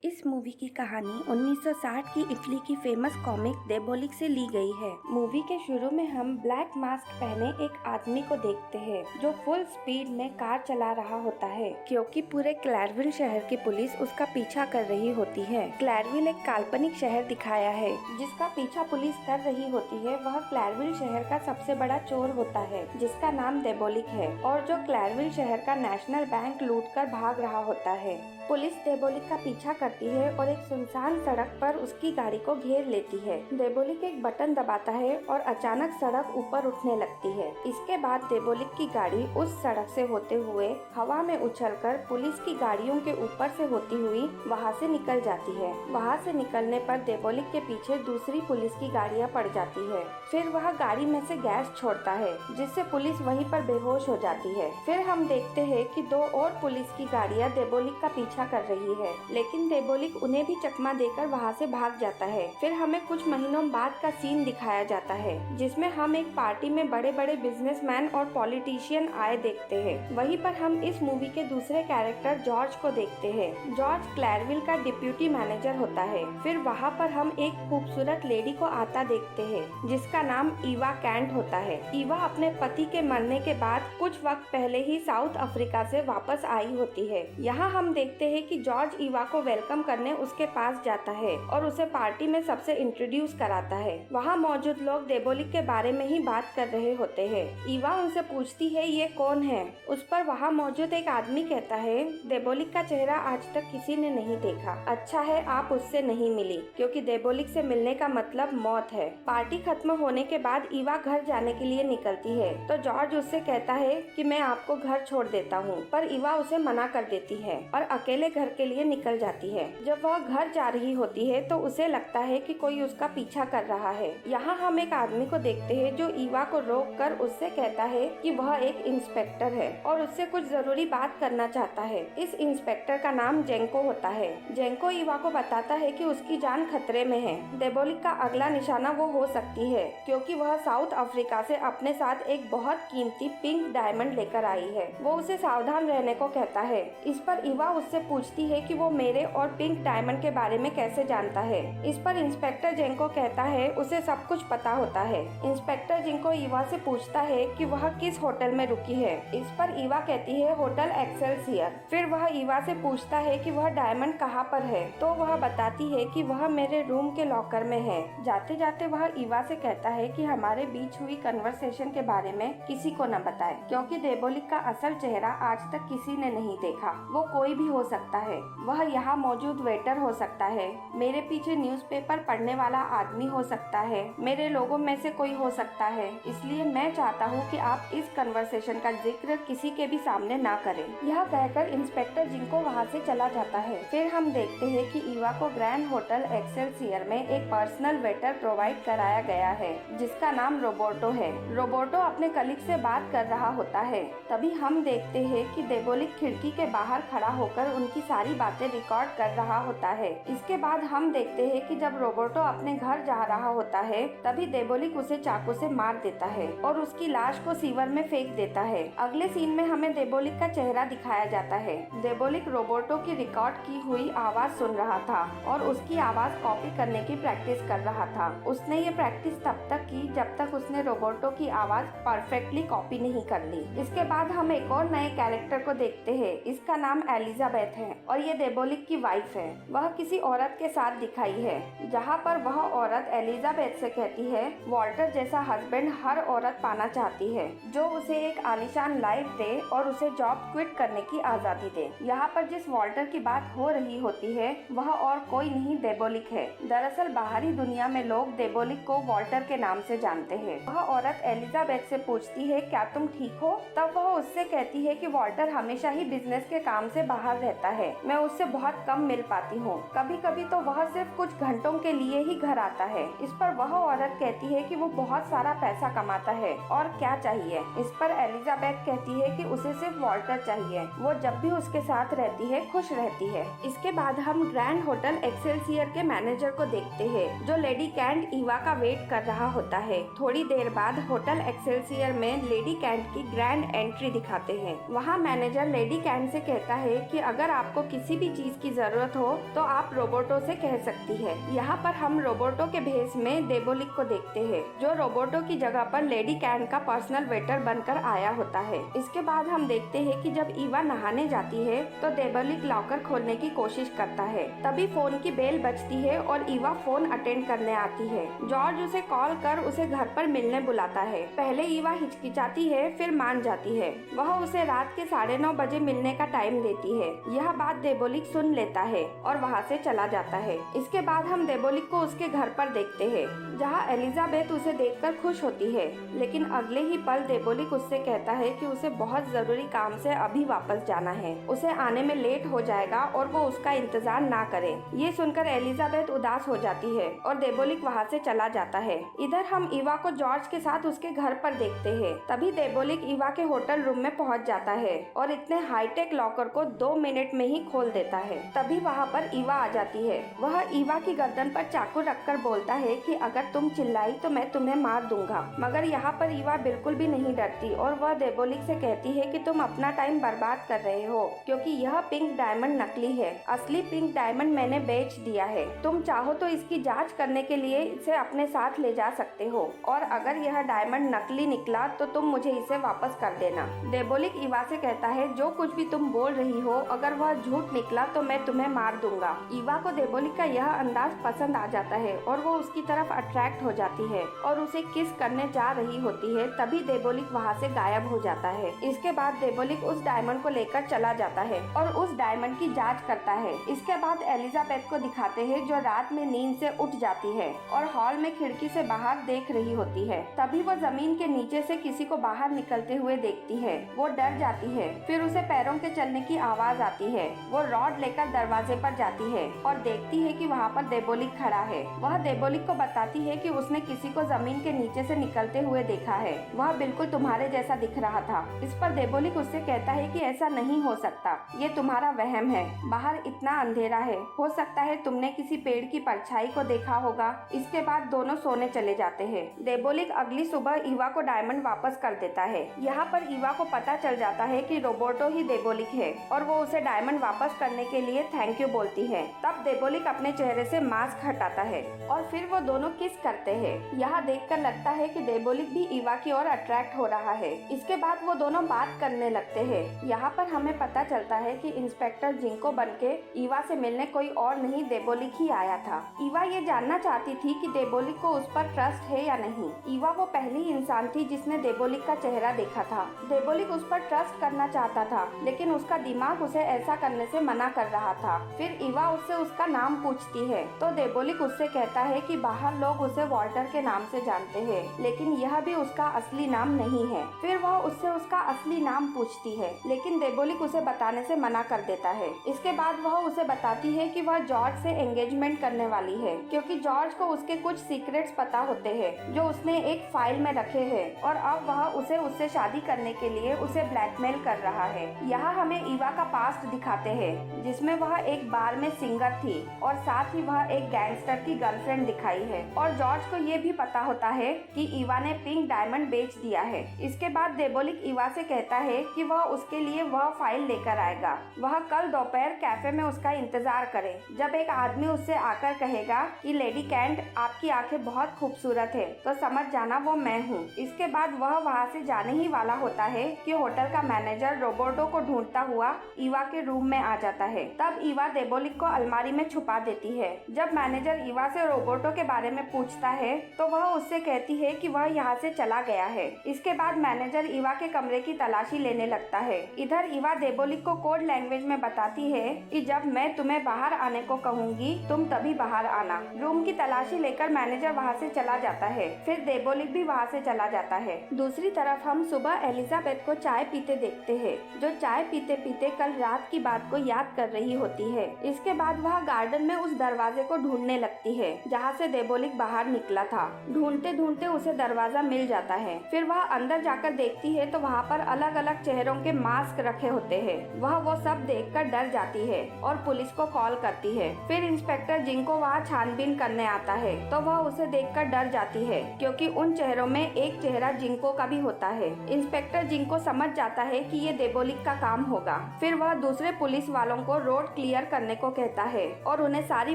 इस मूवी की कहानी 1960 की इटली की फेमस कॉमिक देबोलिक से ली गई है। मूवी के शुरू में हम ब्लैक मास्क पहने एक आदमी को देखते हैं जो फुल स्पीड में कार चला रहा होता है क्योंकि पूरे क्लैरविल शहर की पुलिस उसका पीछा कर रही होती है। क्लैरविल एक काल्पनिक शहर दिखाया है जिसका पीछा पुलिस कर रही होती है। वह क्लैरविल शहर का सबसे बड़ा चोर होता है जिसका नाम देबोलिक है और जो क्लैरविल शहर का नेशनल बैंक लूट कर भाग रहा होता है। पुलिस देबोलिक का पीछा करती है और एक सुनसान सड़क पर उसकी गाड़ी को घेर लेती है। देबोलिक एक बटन दबाता है और अचानक सड़क ऊपर उठने लगती है। इसके बाद देबोलिक की गाड़ी उस सड़क से होते हुए हवा में उछलकर पुलिस की गाड़ियों के ऊपर से होती हुई वहां से निकल जाती है। वहां से निकलने पर देबोलिक के पीछे दूसरी पुलिस की गाड़ियां पड़ जाती है। फिर वह गाड़ी में से गैस छोड़ता है जिससे पुलिस वहीं पर बेहोश हो जाती है। फिर हम देखते हैं कि दो और पुलिस की गाड़ियां देबोलिक का पीछा कर रही है, लेकिन देबोलिक उन्हें भी चकमा देकर वहां से भाग जाता है। फिर हमें कुछ महीनों बाद का सीन दिखाया जाता है जिसमें हम एक पार्टी में बड़े बड़े बिजनेसमैन और पॉलिटिशियन आए देखते हैं। वहीं पर हम इस मूवी के दूसरे कैरेक्टर जॉर्ज को देखते हैं। जॉर्ज क्लैरविल का डिप्यूटी मैनेजर होता है। फिर वहाँ पर हम एक खूबसूरत लेडी को आता देखते हैं जिसका नाम ईवा कैंट होता है। ईवा अपने पति के मरने के बाद कुछ वक्त पहले ही साउथ अफ्रीका से वापस आई होती है। यहाँ हम देखते हैं कि जॉर्ज ईवा को वेलकम करने उसके पास जाता है और उसे पार्टी में सबसे इंट्रोड्यूस कराता है। वहाँ मौजूद लोग देबोलिक के बारे में ही बात कर रहे होते हैं। ईवा उनसे पूछती है ये कौन है। उस पर वहाँ मौजूद एक आदमी कहता है देबोलिक का चेहरा आज तक किसी ने नहीं देखा। अच्छा है आप उससे नहीं मिली क्योंकि देबोलिक से मिलने का मतलब मौत है। पार्टी खत्म होने के बाद ईवा घर जाने के लिए निकलती है तो जॉर्ज उससे कहता है कि मैं आपको घर छोड़ देता हूँ, पर ईवा उसे मना कर देती है और अकेले घर के लिए निकल जाती है। जब वह घर जा रही होती है तो उसे लगता है कि कोई उसका पीछा कर रहा है। यहाँ हम एक आदमी को देखते हैं जो ईवा को रोक कर उससे कहता है कि वह एक इंस्पेक्टर है और उससे कुछ जरूरी बात करना चाहता है। इस इंस्पेक्टर का नाम जेंको होता है। जेंको ईवा को बताता है कि उसकी जान खतरे में है। देबोलिक का अगला निशाना वो हो सकती है क्योंकि वह साउथ अफ्रीका से अपने साथ एक बहुत कीमती पिंक डायमंड लेकर आई है। वो उसे सावधान रहने को कहता है। इस पर ईवा उससे पूछती है कि वो मेरे और पिंक डायमंड के बारे में कैसे जानता है। इस पर इंस्पेक्टर जेंको कहता है उसे सब कुछ पता होता है। इंस्पेक्टर जेंको ईवा से पूछता है कि वह किस होटल में रुकी है। इस पर ईवा कहती है होटल एक्सेलसियर। फिर वह ईवा से पूछता है कि वह डायमंड कहाँ पर है तो वह बताती है कि वह मेरे रूम के लॉकर में है। जाते जाते वह ईवा से कहता है कि हमारे बीच हुई कन्वर्सेशन के बारे में किसी को न बताए क्योंकि देबोलिक का असल चेहरा आज तक किसी ने नहीं देखा। वो कोई भी हो सकता है। वह यहाँ मौजूद वेटर हो सकता है, मेरे पीछे न्यूज़पेपर पढ़ने वाला आदमी हो सकता है, मेरे लोगों में से कोई हो सकता है। इसलिए मैं चाहता हूँ कि आप इस कन्वर्सेशन का जिक्र किसी के भी सामने ना करें। यह कहकर इंस्पेक्टर जिंको वहाँ से चला जाता है। फिर हम देखते हैं कि ईवा को ग्रैंड होटल एक्सेलसियर में एक पर्सनल वेटर प्रोवाइड कराया गया है जिसका नाम रोबोटो है। रोबोटो अपने कलीग से बात कर रहा होता है। तभी हम देखते हैं कि देबोलिक खिड़की के बाहर खड़ा होकर उनकी सारी बातें रिकॉर्ड कर रहा होता है। इसके बाद हम देखते हैं कि जब रोबोटो अपने घर जा रहा होता है तभी देबोलिक उसे चाकू से मार देता है और उसकी लाश को सीवर में फेंक देता है। अगले सीन में हमें देबोलिक का चेहरा दिखाया जाता है। देबोलिक रोबोटो की रिकॉर्ड की हुई आवाज सुन रहा था और उसकी आवाज कॉपी करने की प्रैक्टिस कर रहा था। उसने ये प्रैक्टिस तब तक की जब तक उसने रोबोटो की आवाज परफेक्टली कॉपी नहीं कर ली। इसके बाद हम एक और नए कैरेक्टर को देखते हैं। इसका नाम एलिजाबेथ है और ये देबोलिक की वाइफ है। वह किसी औरत के साथ दिखाई है जहाँ पर वह औरत एलिजाबेथ से कहती है वॉल्टर जैसा हस्बैंड हर औरत पाना चाहती है जो उसे एक आलीशान लाइफ दे और उसे जॉब क्विट करने की आजादी दे। यहाँ पर जिस वॉल्टर की बात हो रही होती है वह और कोई नहीं देबोलिक है। दरअसल बाहरी दुनिया में लोग देबोलिक को वॉल्टर के नाम से जानते हैं। वह औरत एलिजाबेथ से पूछती है क्या तुम ठीक हो। तब वह उससे कहती है कि वॉल्टर हमेशा ही बिजनेस के काम से बाहर रहता है, मैं उससे बहुत कम मिल पाती हूँ। कभी कभी तो वह सिर्फ कुछ घंटों के लिए ही घर आता है। इस पर वह औरत कहती है कि वो बहुत सारा पैसा कमाता है और क्या चाहिए। इस पर एलिजाबेथ कहती है कि उसे सिर्फ वॉल्टर चाहिए, वो जब भी उसके साथ रहती है खुश रहती है। इसके बाद हम ग्रैंड होटल एक्सेलसियर के मैनेजर को देखते हैं जो लेडी कैंट ईवा का वेट कर रहा होता है। थोड़ी देर बाद होटल एक्सेलसियर में लेडी कैंट की ग्रैंड एंट्री दिखाते हैं। वहाँ मैनेजर लेडी कैंट से कहता है कि अगर आपको किसी भी चीज की जरूरत हो तो आप रोबोटो से कह सकती है। यहाँ पर हम रोबोटो के भेष में देबोलिक को देखते हैं, जो रोबोटो की जगह पर लेडी कैंट का पर्सनल वेटर बनकर आया होता है। इसके बाद हम देखते हैं कि जब ईवा नहाने जाती है तो देबोलिक लॉकर खोलने की कोशिश करता है। तभी फोन की बेल बजती है और ईवा फोन अटेंड करने आती है। जॉर्ज उसे कॉल कर उसे घर पर मिलने बुलाता है। पहले ईवा हिचकिचाती है, फिर मान जाती है। वह उसे रात के 9:30 बजे मिलने का टाइम देती है। यह बात देबोलिक सुन लेता है और वहाँ से चला जाता है। इसके बाद हम देबोलिक को उसके घर पर देखते हैं, जहाँ एलिजाबेथ उसे देखकर खुश होती है, लेकिन अगले ही पल देबोलिक उससे कहता है कि उसे बहुत जरूरी काम से अभी वापस जाना है, उसे आने में लेट हो जाएगा और वो उसका इंतजार ना करे। ये सुनकर एलिजाबेथ उदास हो जाती है और देबोलिक वहाँ से चला जाता है। इधर हम ईवा को जॉर्ज के साथ उसके घर पर देखते हैं। तभी देबोलिक ईवा के होटल रूम में पहुँच जाता है और इतने हाईटेक लॉकर को 2 मिनट में ही खोल देता है। तभी वहाँ पर ईवा आ जाती है। वह ईवा की गर्दन पर चाकू रखकर बोलता है कि अगर तुम चिल्लाई तो मैं तुम्हें मार दूंगा। मगर यहाँ पर ईवा बिल्कुल भी नहीं डरती और वह देबोलिक से कहती है कि तुम अपना टाइम बर्बाद कर रहे हो, क्योंकि यह पिंक डायमंड नकली है। असली पिंक डायमंड मैंने बेच दिया है। तुम चाहो तो इसकी जांच करने के लिए इसे अपने साथ ले जा सकते हो, और अगर यह डायमंड नकली निकला तो तुम मुझे इसे वापस कर देना। देबोलिक ईवा से कहता है जो कुछ भी तुम बोल रही हो, अगर वह झूठ निकला तो मैं तुम्हें मार दूंगा। ईवा को देबोलिक का यह अंदाज पसंद आ जाता है और वो उसकी तरफ अट्रैक्ट हो जाती है और उसे किस करने जा रही होती है। तभी देबोलिक वहाँ से गायब हो जाता है। इसके बाद देबोलिक उस डायमंड को लेकर चला जाता है और उस डायमंड की जांच करता है। इसके बाद एलिजाबेथ को दिखाते हैं, जो रात में नींद से उठ जाती है और हॉल में खिड़की से बाहर देख रही होती है। तभी वो जमीन के नीचे से किसी को बाहर निकलते हुए देखती है। वो डर जाती है। फिर उसे पैरों के चलने की आवाज आती है। वो रॉड लेकर दरवाजे पर जाती है और देखती है कि वहाँ पर देबोलिक खड़ा है। वह देबोलिक को बताती है कि उसने किसी को जमीन के नीचे से निकलते हुए देखा है। वह बिल्कुल तुम्हारे जैसा दिख रहा था। इस पर देबोलिक उससे कहता है कि ऐसा नहीं हो सकता, ये तुम्हारा वहम है। बाहर इतना अंधेरा है, हो सकता है तुमने किसी पेड़ की परछाई को देखा होगा। इसके बाद दोनों सोने चले जाते हैं। देबोलिक अगली सुबह ईवा को डायमंड वापस कर देता है। यहाँ पर ईवा को पता चल जाता है कि रोबोटो ही देबोलिक है और वो उसे डायमंड वापस करने के लिए थैंक यू बोलती है। तब देबोलिक अपने चेहरे से मास्क हटाता है और फिर वो दोनों किस करते हैं। यहाँ देखकर लगता है कि देबोलिक भी ईवा की ओर अट्रैक्ट हो रहा है। इसके बाद वो दोनों बात करने लगते हैं। यहाँ पर हमें पता चलता है कि इंस्पेक्टर जिंको बनके ईवा से मिलने कोई और नहीं देबोलिक ही आया था। ईवा ये जानना चाहती थी कि देबोलिक को उस पर ट्रस्ट है या नहीं। ईवा वो पहली इंसान थी जिसने देबोलिक का चेहरा देखा था। देबोलिक उस पर ट्रस्ट करना चाहता था, लेकिन उसका दिमाग उसे ऐसा करने से मना कर रहा था। फिर ईवा उससे उसका नाम पूछती है तो देबोलिक उससे कहता है कि बाहर लोग उसे वॉल्टर के नाम से जानते हैं, लेकिन यह भी उसका असली नाम नहीं है। फिर वह उससे उसका असली नाम पूछती है, लेकिन देबोलिक उसे बताने से मना कर देता है। इसके बाद वह उसे बताती है कि वह जॉर्ज से एंगेजमेंट करने वाली है, क्योंकि जॉर्ज को उसके कुछ सीक्रेट्स पता होते हैं जो उसने एक फाइल में रखे हैं, और अब वह उसे उससे शादी करने के लिए उसे ब्लैकमेल कर रहा है। यहाँ हमें ईवा का पास्ट दिखाते हैं, जिसमें वह एक बार में सिंगर थी और साथ ही वह एक गैंगस्टर की गर्लफ्रेंड दिखाई है। और जॉर्ज को ये भी पता होता है कि ईवा ने पिंक डायमंड बेच दिया है। इसके बाद देबोलिक ईवा से कहता है कि वह उसके लिए वह फाइल लेकर आएगा। वह कल दोपहर कैफे में उसका इंतजार करे। जब एक आदमी उससे आकर कहेगा कि लेडी कैंट आपकी आंखें बहुत खूबसूरत है, तो समझ जाना वो मैं हूँ। इसके बाद वह वहाँ से जाने ही वाला होता है कि होटल का मैनेजर रोबोटो को ढूंढता हुआ ईवा के रूम में आ जाता है। तब ईवा देबोलिक को अलमारी में छुपा देती है। जब मैनेजर ईवा से रोबोटो के बारे में पूछता है तो वह उससे कहती है कि वह यहाँ से चला गया है। इसके बाद मैनेजर ईवा के कमरे की तलाशी लेने लगता है। इधर ईवा देबोलिक को कोड लैंग्वेज में बताती है कि जब मैं तुम्हें बाहर आने को कहूँगी तुम तभी बाहर आना। रूम की तलाशी लेकर मैनेजर वहाँ से चला जाता है। फिर देबोलिक भी वहाँ से चला जाता है। दूसरी तरफ हम सुबह एलिजाबेथ को चाय पीते देखते हैं, जो चाय पीते पीते कल रात की बात को याद कर रही होती है। इसके बाद वह गार्डन में उस दरवाजे को ढूंढने लगती है जहाँ से देबोलिक बाहर निकला था। ढूंढते ढूंढते उसे दरवाजा मिल जाता है। फिर वह अंदर जाकर देखती है तो वहाँ पर अलग अलग चेहरों के मास्क रखे होते हैं। वह वो सब देखकर डर जाती है और पुलिस को कॉल करती है। फिर इंस्पेक्टर जिंको वहाँ छानबीन करने आता है तो वह उसे देखकर डर जाती है, क्योंकि उन चेहरों में एक चेहरा जिंको का भी होता है। इंस्पेक्टर जिंको समझ जाता है कि ये देबोलिक का काम होगा। फिर वह दूसरे पुलिस वालों को रोड क्लियर करने को कहता है और उन्हें सारी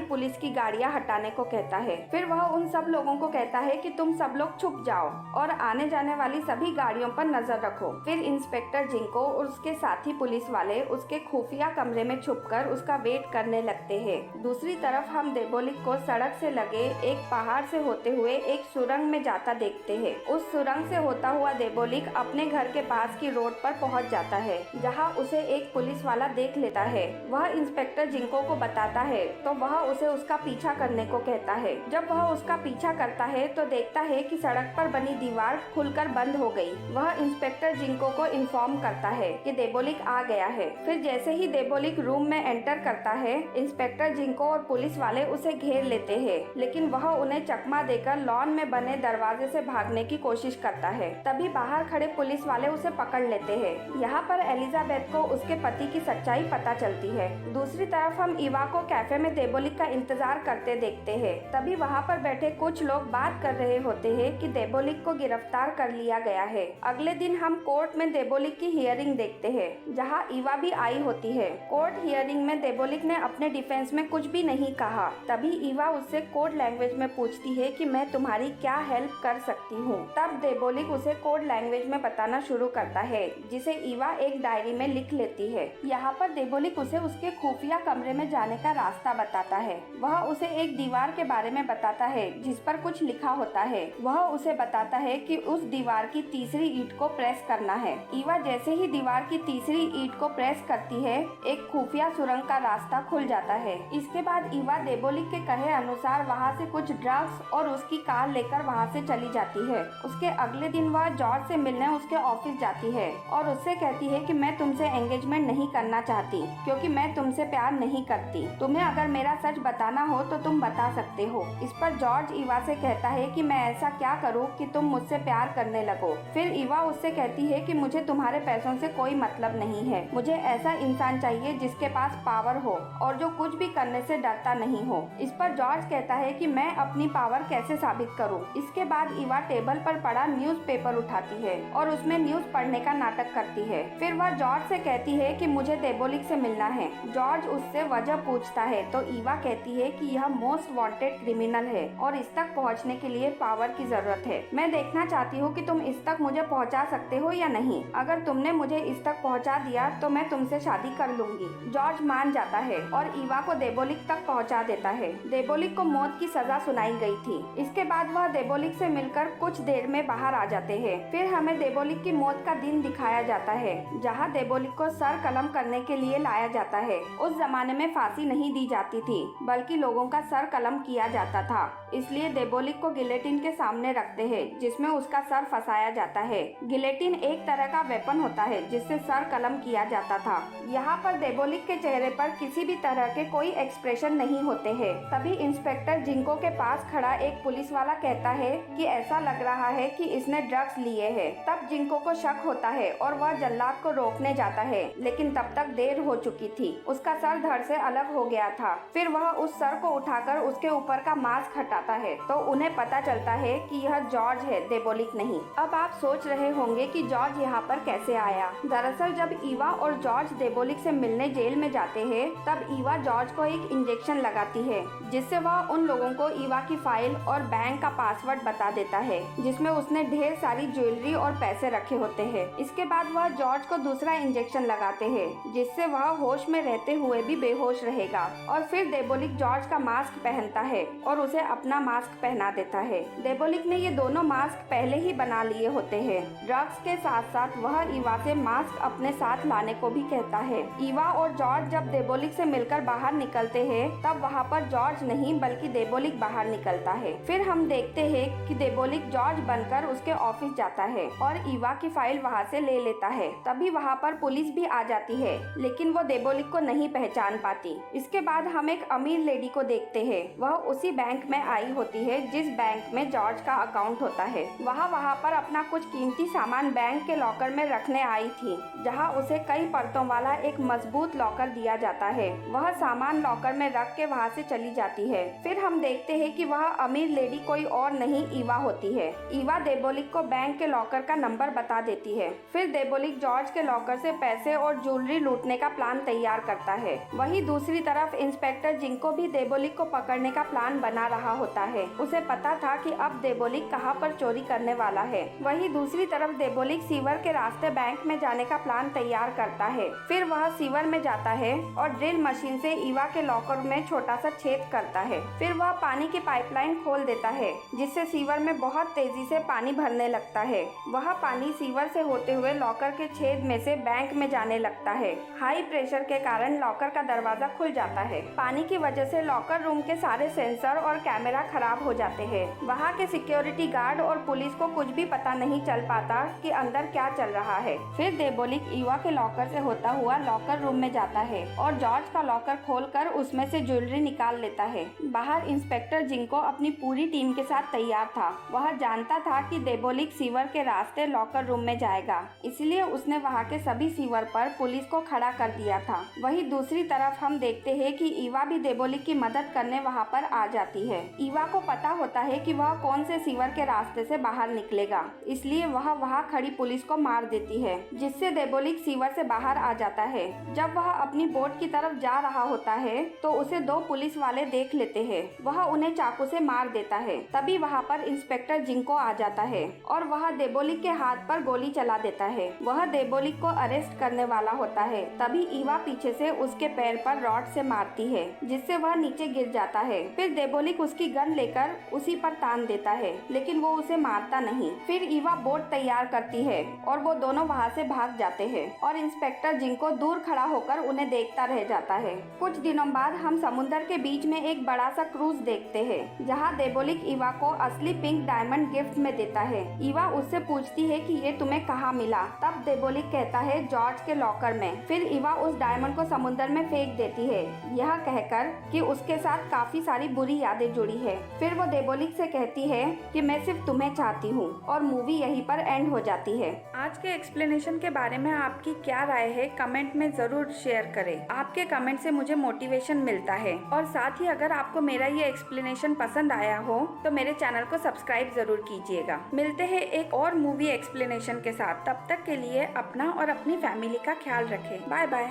पुलिस की गाड़ियां हटाने को कहता है। फिर वह उन सब लोगों को कहता है कि तुम सब लोग छुप जाओ और आने जाने वाली सभी गाड़ियों पर नजर रखो। फिर इंस्पेक्टर जिंको और उसके साथी पुलिस वाले उसके खुफिया कमरे में छुपकर उसका वेट करने लगते हैं। दूसरी तरफ हम देबोलिक को सड़क से लगे एक पहाड़ से होते हुए एक सुरंग में जाता देखते हैं। उस सुरंग से होता हुआ देबोलिक अपने घर के पास की रोड पर पहुंच जाता है, जहां उसे एक पुलिस वाला देख लेता है। वह इंस्पेक्टर जिंको को बताता है तो वह उसे उसका पीछा करने को कहता है। जब वह उसका पीछा करता है तो देखता है कि सड़क पर बनी दीवार खुलकर बंद हो गई। वह इंस्पेक्टर जिंको को इन्फॉर्म करता है कि देबोलिक आ गया है। फिर जैसे ही देबोलिक रूम में एंटर करता है, इंस्पेक्टर जिंको और पुलिस वाले उसे घेर लेते हैं, लेकिन वह उन्हें चकमा देकर लॉन में बने दरवाजे से भागने की कोशिश करता है। तभी बाहर खड़े पुलिस वाले उसे पकड़ लेते हैं। यहाँ पर एलिजाबेथ को उसके पति की सच्चाई पता चलती है। दूसरी तरफ हम इवा को कैफे में देबोलिक का इंतजार करते देखते हैं। तभी वहाँ पर बैठे कुछ लोग बात कर रहे होते हैं कि देबोलिक को गिरफ्तार कर लिया गया है। अगले दिन हम कोर्ट में देबोलिक की हियरिंग देखते हैं, जहाँ इवा भी आई होती है। कोर्ट हियरिंग में देबोलिक ने अपने डिफेंस में कुछ भी नहीं कहा। तभी इवा उससे कोड लैंग्वेज में पूछती है कि मैं तुम्हारी क्या हेल्प कर सकती हूँ। तब देबोलिक उसे कोड लैंग्वेज में बताना शुरू करता है, जिसे इवा एक डायरी में लिख लेती है। यहाँ पर देबोलिक उसे उसके खुफिया कमरे में जाने का रास्ता बताता है। वह उसे एक दीवार के बारे में बताता है जिस पर कुछ लिखा होता है। वह उसे बताता है कि उस दीवार की तीसरी ईंट को प्रेस करना है। इवा जैसे ही दीवार की तीसरी ईंट को प्रेस करती है, एक खुफिया सुरंग का रास्ता खुल जाता है। इसके बाद इवा देबोलिक के कहे अनुसार वहाँ से कुछ ड्रग्स और उसकी कार लेकर वहाँ से चली जाती है। उसके अगले दिन वह जॉर्ज से मिलने उसके ऑफिस जाती है और उससे कहती है कि मैं तुमसे एंगेजमेंट नहीं करना चाहती क्योंकि मैं तुमसे प्यार नहीं करती। तुम्हें अगर मेरा सच बताना हो तो तुम बता सकते हो। इस पर जॉर्ज इवा से कहता है कि मैं ऐसा क्या करूं कि तुम मुझसे प्यार करने लगो। फिर इवा उससे कहती है कि मुझे तुम्हारे पैसों से कोई मतलब नहीं है। मुझे ऐसा इंसान चाहिए जिसके पास पावर हो और जो कुछ भी करने से डरता नहीं हो। इस पर जॉर्ज कहता है कि मैं अपनी पावर कैसे साबित करूं। इसके बाद इवा टेबल पर पड़ा न्यूज़पेपर उठाती है और उसमें न्यूज़ पढ़ने का नाटक करती है। फिर वह जॉर्ज से कहती है कि मुझे देबोलिक से मिलना है। जॉर्ज उससे वजह पूछता है तो इवा कहती है कि यह मोस्ट वांटेड क्रिमिनल है और इस तक पहुंचने के लिए पावर की जरूरत है। मैं देखना चाहती हूँ कि तुम इस तक मुझे पहुँचा सकते हो या नहीं। अगर तुमने मुझे इस तक पहुँचा दिया तो मैं तुमसे शादी कर लूंगी। जॉर्ज मान जाता है और इवा को देबोलिक तक पहुँचा देता है। देबोलिक को मौत की सजा सुनाई गई थी। इसके बाद वह देबोलिक से मिलकर कुछ देर में बाहर आ जाते हैं। फिर हमें देबोलिक की मौत का दिन दिखाया जाता है, जहाँ देबोलिक को सर कलम करने के लिए लाया जाता है। उस जमाने में फांसी नहीं दी जाती थी, बल्कि लोगों का सर कलम किया जाता था। इसलिए देबोलिक को गिलेटिन के सामने रखते हैं, जिसमें उसका सर फंसाया जाता है। गिलेटिन एक तरह का वेपन होता है जिससे सर कलम किया जाता था। यहाँ पर देबोलिक के चेहरे पर किसी भी तरह के कोई एक्सप्रेशन नहीं होते हैं। तभी इंस्पेक्टर जिंको के पास खड़ा एक पुलिस वाला कहता है कि ऐसा लग रहा है कि इसने ड्रग्स लिए हैं। तब जिंको को शक होता है और वह जल्लाद को रोकने जाता है, लेकिन तब तक देर हो चुकी थी। उसका सर धड़ से अलग हो गया था। फिर वह उस सर को उठाकर उसके ऊपर का मास्क हटाता है तो उन्हें पता चलता है कि यह जॉर्ज है, देबोलिक नहीं। अब आप सोच रहे होंगे कि जॉर्ज यहाँ पर कैसे आया। दरअसल जब इवा और जॉर्ज देबोलिक से मिलने जेल में जाते हैं, तब इवा जॉर्ज को एक इंजेक्शन लगाती है, जिससे वह उन लोगों को इवा की फाइल और बैंक का पासवर्ड बता देता है, जिसमें उसने ढेर सारी ज्वेलरी और पैसे रखे होते हैं। इसके बाद वह जॉर्ज को दूसरा इंजेक्शन लगाते हैं, जिससे वह होश में रहते हुए भी बेहोश रहेगा। और फिर देबोलिक जॉर्ज का मास्क पहनता है और उसे अपना मास्क पहना देता है। देबोलिक ने ये दोनों मास्क पहले ही बना लिए होते हैं। ड्रग्स के साथ साथ वह इवा से मास्क अपने साथ लाने को भी कहता है। इवा और जॉर्ज जब देबोलिक से मिलकर बाहर निकलते हैं, तब वहाँ पर जॉर्ज नहीं बल्कि देबोलिक बाहर निकलता है। फिर हम देखते हैं कि देबोलिक जॉर्ज बनकर उसके ऑफिस जाता है और इवा की फाइल वहाँ से ले लेता है। तभी वहाँ पर पुलिस भी आ जाती है, लेकिन वो देबोलिक को नहीं पहचान पाती। इसके बाद हम एक अमीर लेडी को देखते हैं। वह उसी बैंक में आई होती है जिस बैंक में जॉर्ज का अकाउंट होता है। वहाँ पर अपना कुछ कीमती सामान बैंक के लॉकर में रखने आई थी, जहाँ उसे कई परतों वाला एक मजबूत लॉकर दिया जाता है। वह सामान लॉकर में रख के वहाँ से चली जाती है। फिर हम देखते हैं कि वह अमीर लेडी कोई और नहीं इवा होती है। इवा देबोलिक को बैंक के लॉकर का नंबर बता देती है। फिर देबोलिक जॉर्ज के लॉकर से पैसे और ज्वेलरी लूटने का प्लान तैयार करता है। वहीं दूसरी तरफ इंस्पेक्टर जिंको भी देबोलिक को पकड़ने का प्लान बना रहा होता है। उसे पता था कि अब देबोलिक कहां पर चोरी करने वाला है। वहीं दूसरी तरफ देबोलिक सीवर के रास्ते बैंक में जाने का प्लान तैयार करता है। फिर वह सीवर में जाता है और ड्रिल मशीन से ईवा के लॉकर में छोटा सा छेद करता है। फिर वह पानी की पाइपलाइन खोल देता है, जिससे सीवर में बहुत तेजी से पानी भरने लगता है। वह पानी सीवर से होते हुए लॉकर के छेद में से बैंक में जाने लगता है। हाई प्रेशर के कारण लॉकर का दरवाजा खुल जाता है। पानी की वजह से लॉकर रूम के सारे सेंसर और कैमरा खराब हो जाते हैं। वहाँ के सिक्योरिटी गार्ड और पुलिस को कुछ भी पता नहीं चल पाता कि अंदर क्या चल रहा है। फिर देबोलिक ईवा के लॉकर से होता हुआ लॉकर रूम में जाता है और जॉर्ज का लॉकर खोलकर उसमें से ज्वेलरी निकाल लेता है। बाहर इंस्पेक्टर जिंको अपनी पूरी टीम के साथ तैयार था। वह जानता था कि देबोलिक सीवर के रास्ते लॉकर रूम में जाएगा, इसलिए उसने वहाँ के सभी सीवर पर पुलिस को खड़ा कर दिया था। वहीं दूसरी तरफ हम देखते हैं कि ईवा भी देबोलिक की मदद करने वहाँ पर आ जाती है। ईवा को पता होता है कि वह कौन से सीवर के रास्ते से बाहर निकलेगा, इसलिए वह वहाँ खड़ी पुलिस को मार देती है, जिससे देबोलिक सीवर से बाहर आ जाता है। जब वह अपनी बोट की तरफ जा रहा होता है तो उसे दो पुलिस वाले देख लेते हैं। वह उन्हें चाकू से मार देता है। तभी वहाँ पर इंस्पेक्टर जिंको आ जाता है और वह देबोलिक के हाथ पर गोली चला देता है। वह देबोलिक को अरेस्ट करने वाला होता है। तभी ईवा पीछे से उसके पैर पर रॉड से मारती है, जिससे वह नीचे गिर जाता है। फिर देबोलिक उसकी गन लेकर उसी पर तान देता है, लेकिन वो उसे मारता नहीं। फिर ईवा बोट तैयार करती है और वो दोनों वहाँ से भाग जाते हैं और इंस्पेक्टर जिंको दूर खड़ा होकर उन्हें देखता रह जाता है। कुछ दिनों बाद हम समुद्र के बीच में एक बड़ा सा क्रूज देखते हैं, जहाँ देबोलिक ईवा को असली पिंक डायमंड गिफ्ट में देता है। ईवा उससे पूछती है कि ये तुम्हें कहाँ मिला। तब देबोलिक कहता है जॉर्ज के लॉकर में। फिर ईवा उस डायमंड को समुद्र में फेंक देती है, यह कहकर कि उसके साथ काफी सारी बुरी यादें जुड़ी है। फिर वो देबोलिक से कहती है कि मैं सिर्फ तुम्हें चाहती हूँ, और मूवी यहीं पर एंड हो जाती है। आज के एक्सप्लेनेशन के बारे में आपकी क्या राय है, कमेंट में जरूर शेयर करें। आपके कमेंट से मुझे मोटिवेशन मिलता है। और साथ ही अगर आपको मेरा ये एक्सप्लेनेशन पसंद आया हो तो मेरे चैनल को सब्सक्राइब जरूर कीजिएगा। मिलते हैं एक और मूवी एक्सप्लेनेशन के साथ। तब तक के लिए अपना और अपनी फैमिली का ख्याल रखें। Bye bye.